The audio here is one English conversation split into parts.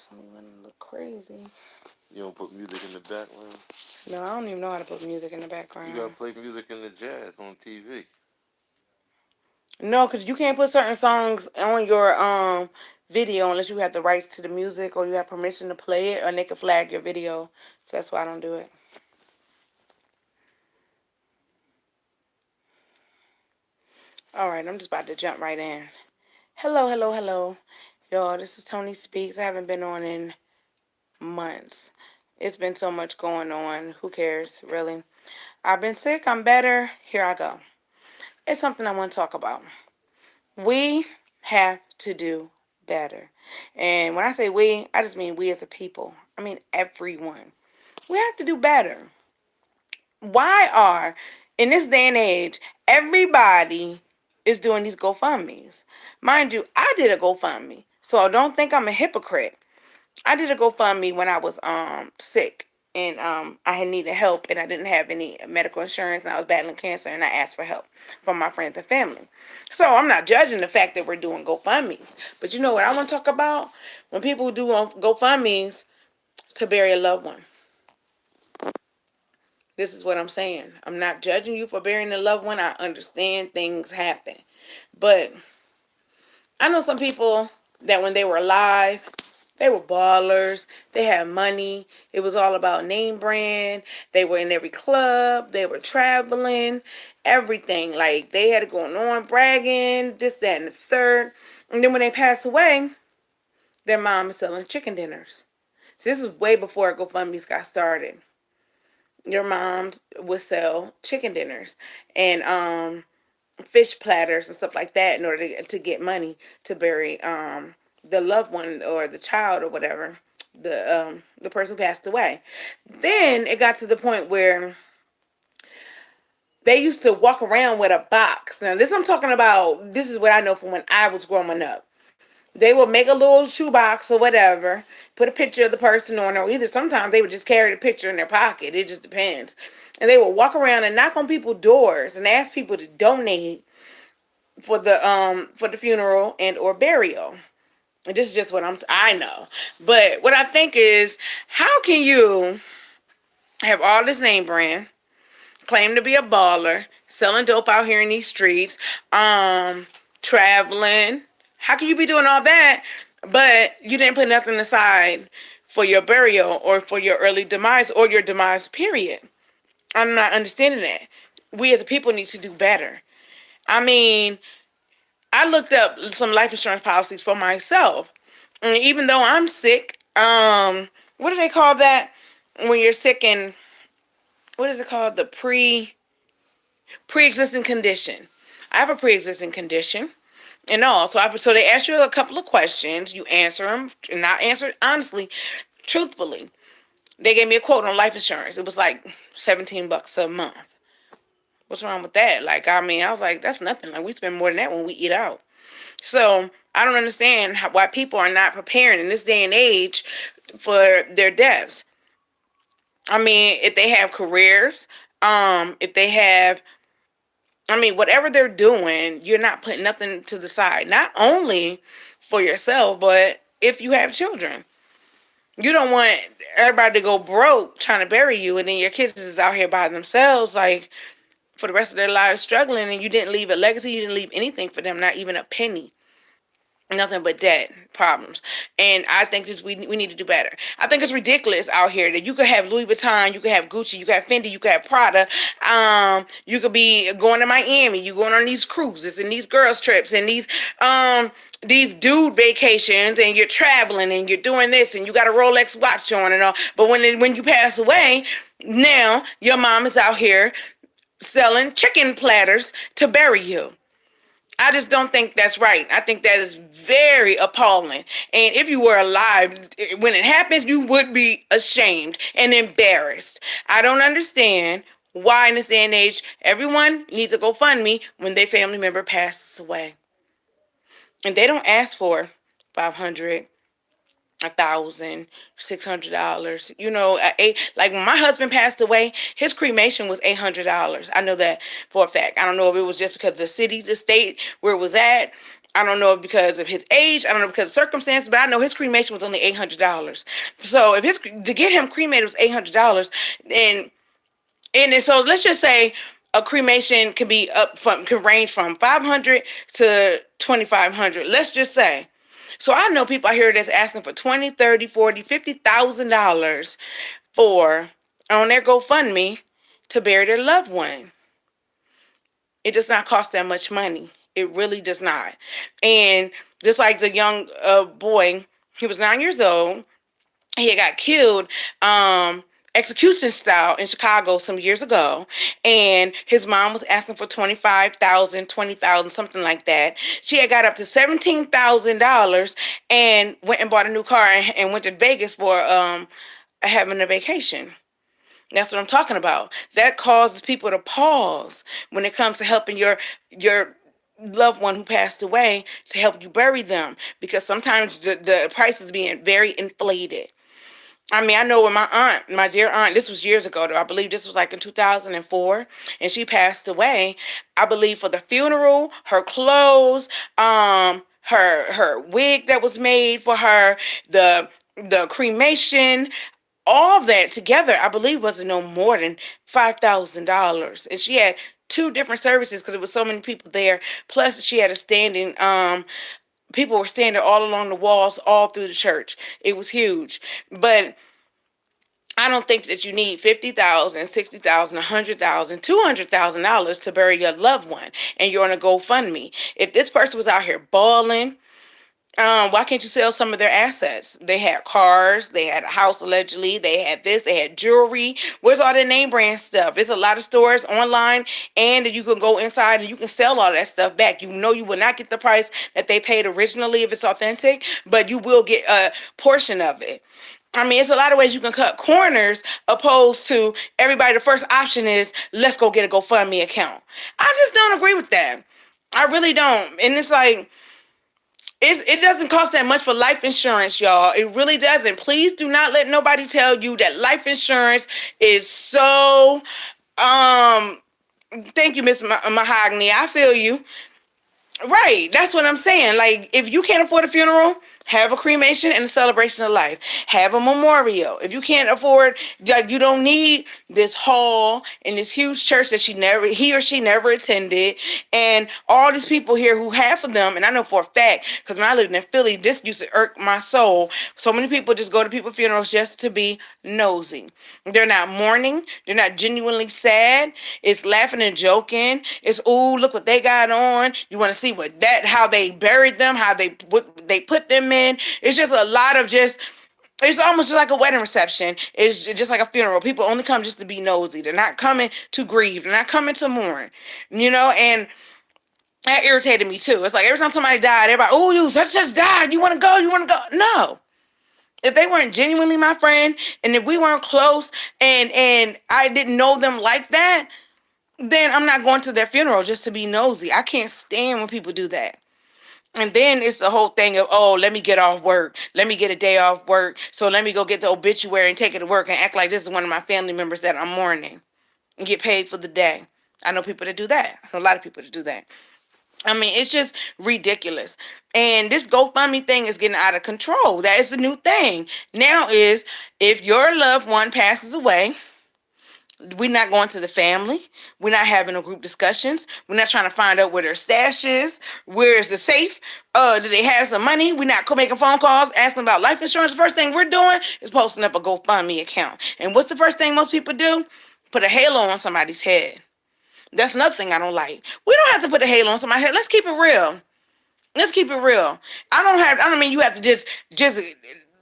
Something look crazy. You don't put music in the background? No, I don't even know how to put music in the You gotta background. play music in the jazz on TV. No, because you can't put certain songs on your video unless you have the rights to the music or you have permission to play it, or they can flag your video. So that's why I don't do it. All right, I'm just about to jump right in. Hello, hello, hello, y'all. This is Tony Speaks. I haven't been on in months. It's been so much going on. Who cares, really? I've been sick. I'm better. Here I go. It's something I want to talk about. We have to do better. And when I say we, I just mean we as a people. I mean everyone. We have to do better. Why are, in this day and age, everybody is doing these GoFundMe's? Mind you, I did a GoFundMe. So don't think I'm a hypocrite. I did a GoFundMe when I was sick and I had needed help and I didn't have any medical insurance and I was battling cancer and I asked for help from my friends and family. So I'm not judging the fact that we're doing GoFundMe's, but you know what I want to talk about? When people do GoFundMe's to bury a loved one. This is what I'm saying. I'm not judging you for burying a loved one. I understand things happen, but I know some people that when they were alive, they were ballers. They had money. It was all about name brand. They were in every club. They were traveling, everything. Like they had it going on, bragging, this, that, and the third. And then when they pass away, their mom is selling chicken dinners. So this is way before GoFundMe's got started. Your moms would sell chicken dinners and fish platters and stuff like that in order to get money to bury the loved one or the child or whatever, the person who passed away. Then it got to the point where they used to walk around with a box. Now this I'm talking about. This is what I know from when I was growing up. They would make a little shoebox or whatever, put a picture of the person on, or either sometimes they would just carry the picture in their pocket. It just depends. And they would walk around and knock on people's doors and ask people to donate for the funeral and or burial. And this is just what I know. But what I think is, how can you have all this name brand, claim to be a baller, selling dope out here in these streets, traveling? How can you be doing all that, but you didn't put nothing aside for your burial or for your early demise or your demise period? I'm not understanding that. We as a people need to do better. I mean, I looked up some life insurance policies for myself. And even though I'm sick, what do they call that when you're sick and what is it called? The pre-existing condition. I have a pre-existing condition and all. So they ask you a couple of questions. You answer them, and I answered honestly, truthfully. They gave me a quote on life insurance. It was like $17 a month. What's wrong with that? Like, I mean, I was like, that's nothing. Like, we spend more than that when we eat out. So I don't understand why people are not preparing in this day and age for their deaths. I mean, if they have careers, if they have, I mean, whatever they're doing, you're not putting nothing to the side. Not only for yourself, but if you have children. You don't want everybody to go broke trying to bury you, and then your kids is out here by themselves, like for the rest of their lives struggling, and you didn't leave a legacy, you didn't leave anything for them, not even a penny. Nothing but debt problems. And I think that we need to do better. I think it's ridiculous out here that you could have Louis Vuitton, you could have Gucci, you could have Fendi, you could have Prada. You could be going to Miami, you going on these cruises and these girls trips and these dude vacations, and you're traveling and you're doing this and you got a Rolex watch on and all. But when you pass away, now your mom is out here selling chicken platters to bury you. I just don't think that's right. I think that is very appalling. And if you were alive when it happens, you would be ashamed and embarrassed. I don't understand why in this day and age everyone needs to GoFundMe when their family member passes away. And they don't ask for 500, $1,600. Like when my husband passed away, his cremation was $800. I know that for a fact. I don't know if it was just because of the city, the state where it was at. I don't know if because of his age. I don't know because of circumstances, but I know his cremation was only $800. So if his to get him cremated was $800, and so let's just say a cremation can range from 500 to 2,500. Let's just say. So I know people out here that's asking for 20, 30, 40, $50,000 for on their GoFundMe to bury their loved one. It does not cost that much money. It really does not. And just like the young boy, he was 9 years old. He had got killed execution style in Chicago some years ago, and his mom was asking for 25,000, 20,000, something like that. She had got up to $17,000 and went and bought a new car and went to Vegas for having a vacation. That's what I'm talking about. That causes people to pause when it comes to helping your loved one who passed away, to help you bury them, because sometimes the price is being very inflated. I mean, I know when my dear aunt, this was years ago, though. I believe this was like in 2004, and she passed away. I believe for the funeral, her clothes, her wig that was made for her, the cremation, all that together, I believe wasn't no more than $5,000. And she had two different services because there was so many people there. Plus, she had a standing. People were standing all along the walls, all through the church. It was huge, but I don't think that you need 50,000, 60,000, 100,000, $200,000 to bury your loved one, and you're on a GoFundMe. If this person was out here balling, why can't you sell some of their assets? They had cars, they had a house allegedly, they had this, they had jewelry. Where's all the name brand stuff? There's a lot of stores online, and you can go inside and you can sell all that stuff back. You know you will not get the price that they paid originally if it's authentic, but you will get a portion of it. I mean, it's a lot of ways you can cut corners, opposed to everybody. The first option is let's go get a GoFundMe account. I just don't agree with that. I really don't. And it's like, it doesn't cost that much for life insurance, y'all. It really doesn't. Please do not let nobody tell you that life insurance is so. Thank you, Miss Mahogany. I feel you. Right. That's what I'm saying. Like, if you can't afford a funeral, have a cremation and a celebration of life. Have a memorial. If you can't afford, like, you don't need this hall and this huge church that he or she never attended, and all these people here who half of them, and I know for a fact, because when I lived in Philly, this used to irk my soul. So many people just go to people's funerals just to be nosy. They're not mourning. They're not genuinely sad. It's laughing and joking. It's, ooh, look what they got on. You want to see how they buried them, how they put them in. It's just a lot of just. It's almost just like a wedding reception. It's just like a funeral. People only come just to be nosy. They're not coming to grieve. They're not coming to mourn. And that irritated me too. It's like every time somebody died, everybody, oh, you such just died. You want to go? You want to go? No. If they weren't genuinely my friend, and if we weren't close, and I didn't know them like that, then I'm not going to their funeral just to be nosy. I can't stand when people do that. And then it's the whole thing of, oh, let me get off work. Let me get a day off work. So let me go get the obituary and take it to work and act like this is one of my family members that I'm mourning and get paid for the day. I know people that do that. I know a lot of people that do that. I mean, it's just ridiculous. And this GoFundMe thing is getting out of control. That is the new thing. Now is, if your loved one passes away, we're not going to the family. We're not having no group discussions. We're not trying to find out where their stash is. Where is the safe? Do they have some money? We're not making phone calls asking about life insurance. The first thing we're doing is posting up a GoFundMe account. And what's the first thing most people do? Put a halo on somebody's head. That's another thing I don't like. We don't have to put a halo on somebody's head. Let's keep it real. Let's keep it real. I don't mean you have to just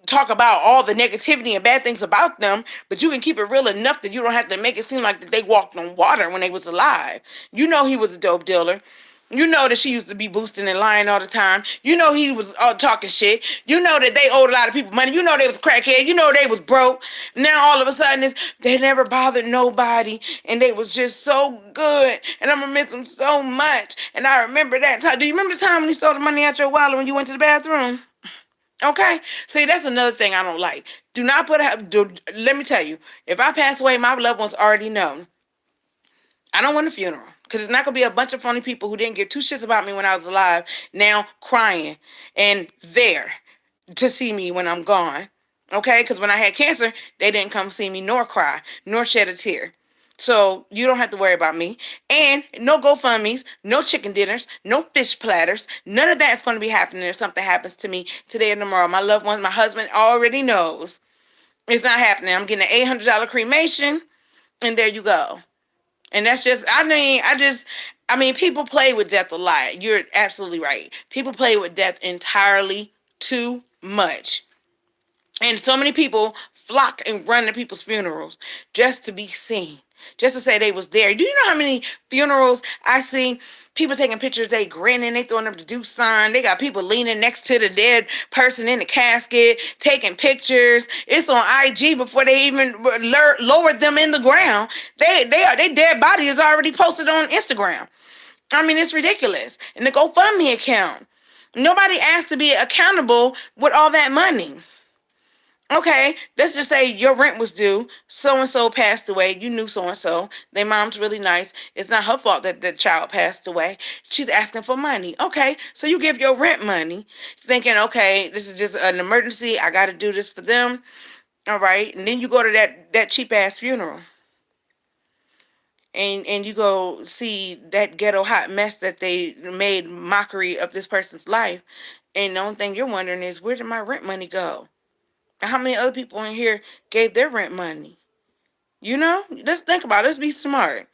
talk about all the negativity and bad things about them, but you can keep it real enough that you don't have to make it seem like that they walked on water when they was alive. You know he was a dope dealer. You know that she used to be boosting and lying all the time. You know he was talking shit. You know that they owed a lot of people money. You know they was crackhead. You know they was broke. Now all of a sudden they never bothered nobody, and they was just so good. And I'm gonna miss them so much. And I remember that time. Do you remember the time when he stole the money out your wallet when you went to the bathroom? Okay? See, that's another thing I don't like. Do not let me tell you, if I pass away, my loved ones already know. I don't want a funeral. Because it's not going to be a bunch of funny people who didn't give two shits about me when I was alive now crying and there to see me when I'm gone. Okay? Because when I had cancer, they didn't come see me nor cry nor shed a tear. So you don't have to worry about me. And no GoFundMe's, no chicken dinners, no fish platters. None of that is going to be happening if something happens to me today or tomorrow. My loved ones, my husband already knows. It's not happening. I'm getting an $800 cremation, and there you go. And that's just, people play with death a lot. You're absolutely right. People play with death entirely too much. And so many people flock and run to people's funerals just to be seen, just to say they was there. Do you know how many funerals I see? People taking pictures, they grinning, they throwing up the do sign. They got people leaning next to the dead person in the casket, taking pictures. It's on IG before they even lowered them in the ground. They dead body is already posted on Instagram. I mean, it's ridiculous. And the GoFundMe account. Nobody asked to be accountable with all that money. Okay, let's just say your rent was due. So and so passed away. You knew so and so. Their mom's really nice. It's not her fault that the child passed away. She's asking for money. Okay, so you give your rent money, thinking, okay, this is just an emergency. I got to do this for them. All right, and then you go to that cheap ass funeral, and you go see that ghetto hot mess that they made mockery of this person's life, and the only thing you're wondering is, where did my rent money go? How many other people in here gave their rent money? You know, let's think about it. Let's be smart.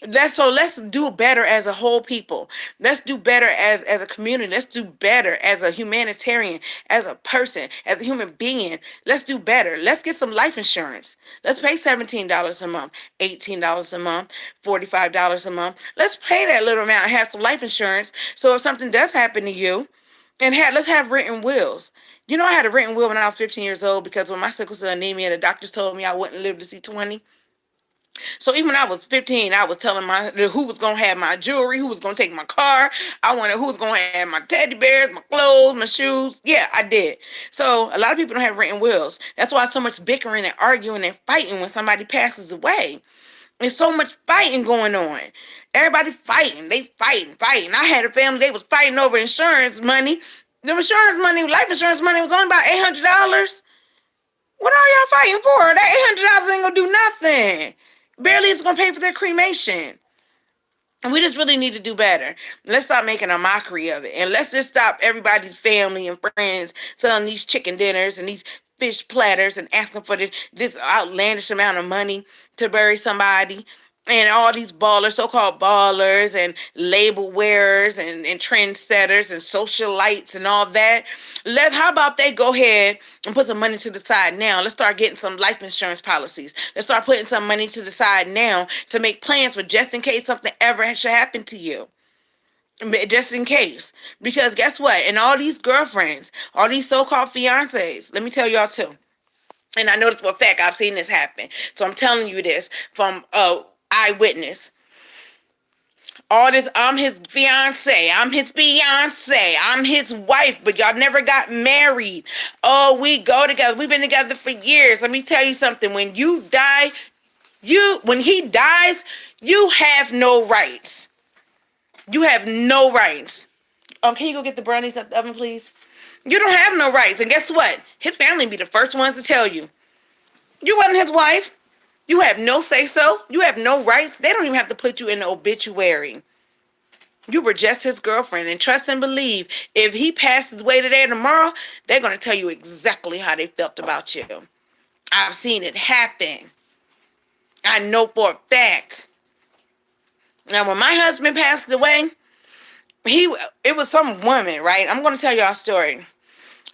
Let's do better as a whole people. Let's do better as a community. Let's do better as a humanitarian, as a person, as a human being. Let's do better. Let's get some life insurance. Let's pay $17 a month, $18 a month, $45 a month. Let's pay that little amount and have some life insurance. So if something does happen to you, and let's have written wills. You know, I had a written will when I was 15 years old because when my sickle cell anemia, the doctors told me I wouldn't live to see 20. So even when I was 15, I was telling who was gonna have my jewelry, who was gonna take my car. I wanted who was gonna have my teddy bears, my clothes, my shoes. Yeah, I did. So a lot of people don't have written wills. That's why so much bickering and arguing and fighting when somebody passes away. There's so much fighting going on. Everybody fighting. They fighting. I had a family, they was fighting over insurance money. The insurance money, life insurance money was only about $800. What are y'all fighting for? That $800 ain't gonna do nothing. Barely is gonna pay for their cremation. And we just really need to do better. Let's stop making a mockery of it. And let's just stop everybody's family and friends selling these chicken dinners and these fish platters and asking for this outlandish amount of money to bury somebody. And all these ballers, so-called ballers and label wearers and trendsetters and socialites and all that. How about they go ahead and put some money to the side now? Let's start getting some life insurance policies. Let's start putting some money to the side now to make plans for just in case something ever should happen to you. Just in case. Because guess what? And all these girlfriends, all these so-called fiancés, let me tell y'all too. And I know this for a fact. I've seen this happen. So I'm telling you this from eyewitness. All this, I'm his fiance, I'm his fiance, I'm his wife, but y'all never got married. Oh, we go together. We've been together for years. Let me tell you something. When you die, when he dies, you have no rights. You have no rights. Can you go get the brownies out the oven, please? You don't have no rights. And guess what? His family be the first ones to tell you. You wasn't his wife. You have no say-so. You have no rights. They don't even have to put you in the obituary. You were just his girlfriend. And trust and believe, if he passes away today or tomorrow, they're going to tell you exactly how they felt about you. I've seen it happen. I know for a fact. Now, when my husband passed away, it was some woman, right? I'm going to tell y'all a story.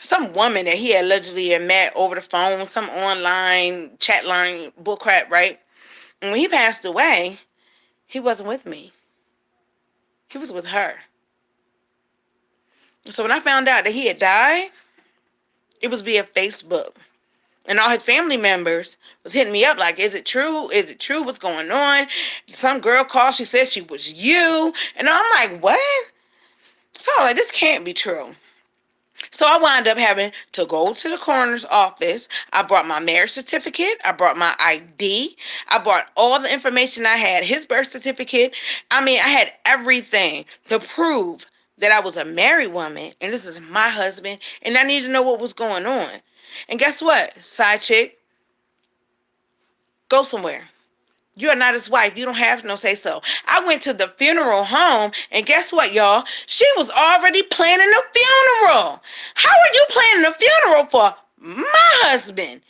Some woman that he allegedly had met over the phone, some online chat line bullcrap, right? And when he passed away, he wasn't with me. He was with her. So when I found out that he had died, it was via Facebook. And all his family members was hitting me up like, is it true? Is it true? What's going on? Some girl called. She said she was you. And I'm like, what? So like, this can't be true. So I wound up having to go to the coroner's office. I brought my marriage certificate. I brought my ID. I brought all the information I had, his birth certificate. I mean, I had everything to prove that I was a married woman and this is my husband and I needed to know what was going on. And guess what, side chick? Go somewhere. You are not his wife. You don't have no say so. I went to the funeral home, and guess what, y'all? She was already planning the funeral. How are you planning a funeral for my husband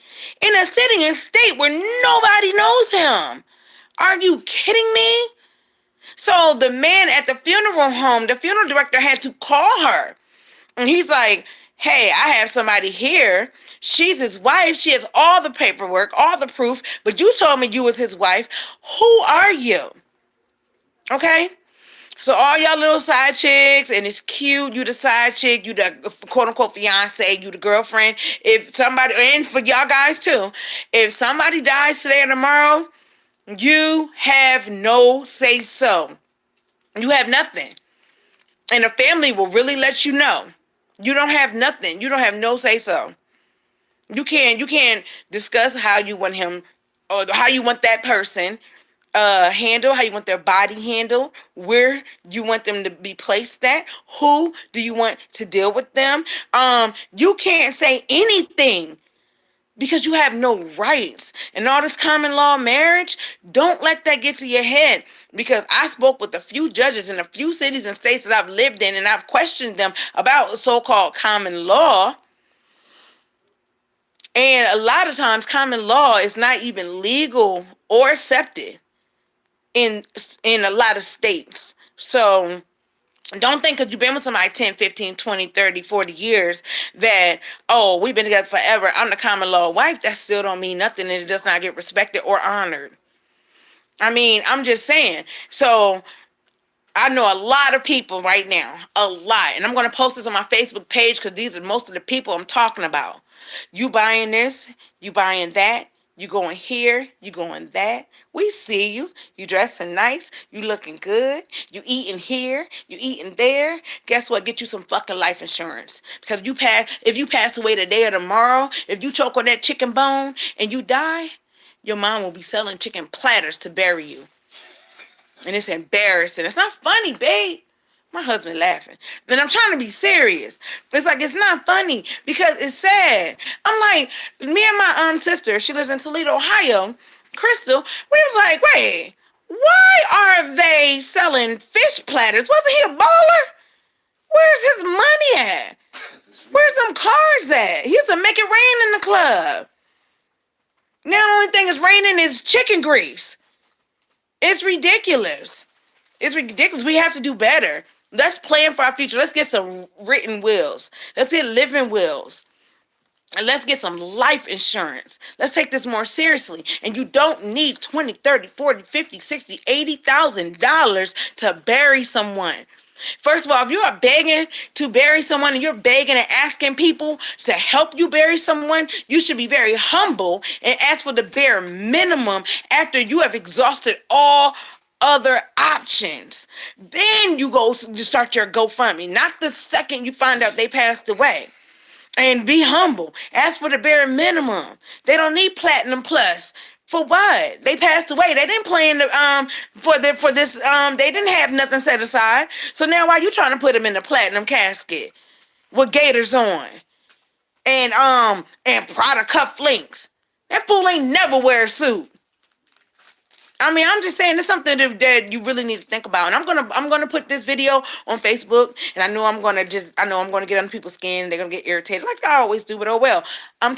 in a city and state where nobody knows him? Are you kidding me? So the man at the funeral home, the funeral director had to call her. And he's like, hey, I have somebody here. She's his wife. She has all the paperwork, all the proof, but you told me you was his wife. Who are you? Okay? So all y'all little side chicks, and it's cute, you the side chick, you the quote unquote fiance, you the girlfriend. If somebody, and for y'all guys too, if somebody dies today or tomorrow, you have no say so. You have nothing. And the family will really let you know. You don't have nothing. You don't have no say so. You can't discuss how you want him or how you want that person handle, how you want their body handled, where you want them to be placed at, who do you want to deal with them. You can't say anything because you have no rights. And all this common law marriage, don't let that get to your head. Because I spoke with a few judges in a few cities and states that I've lived in, and I've questioned them about so-called common law. And a lot of times common law is not even legal or accepted in a lot of states. So don't think because you've been with somebody 10, 15, 20, 30, 40 years that, oh, we've been together forever, I'm the common law wife. That still don't mean nothing, and it does not get respected or honored. I mean, I'm just saying. So I know a lot of people right now, a lot. And I'm going to post this on my Facebook page because these are most of the people I'm talking about. You buying this, you buying that, you going here, you going that. We see you. You dressing nice. You looking good. You eating here. You eating there. Guess what? Get you some fucking life insurance. Because if you pass away today or tomorrow, if you choke on that chicken bone and you die, your mom will be selling chicken platters to bury you. And it's embarrassing. It's not funny, babe. My husband laughing. Then I'm trying to be serious. It's like, it's not funny because it's sad. I'm like, me and my sister, she lives in Toledo, Ohio, Crystal, we was like, wait, why are they selling fish platters? Wasn't he a baller? Where's his money at? Where's them cars at? He used to make it rain in the club. Now the only thing is raining is chicken grease. It's ridiculous. It's ridiculous. We have to do better. Let's plan for our future. Let's get some written wills. Let's get living wills. And let's get some life insurance. Let's take this more seriously. And you don't need 20, 30, 40, 50, 60, $80,000 to bury someone. First of all, if you are begging to bury someone and you're begging and asking people to help you bury someone, you should be very humble and ask for the bare minimum after you have exhausted all other options. Then you start your GoFundMe, not the second you find out they passed away. And be humble. Ask for the bare minimum. They don't need Platinum Plus. For what? They passed away. They didn't plan for this. They didn't have nothing set aside. So now why you trying to put them in the platinum casket with gaiters on and Prada cufflinks? That fool ain't never wear a suit. I mean, I'm just saying it's something that you really need to think about. And I'm gonna put this video on Facebook, and I know I'm gonna get under people's skin. They're gonna get irritated, like I always do. But oh well, I'm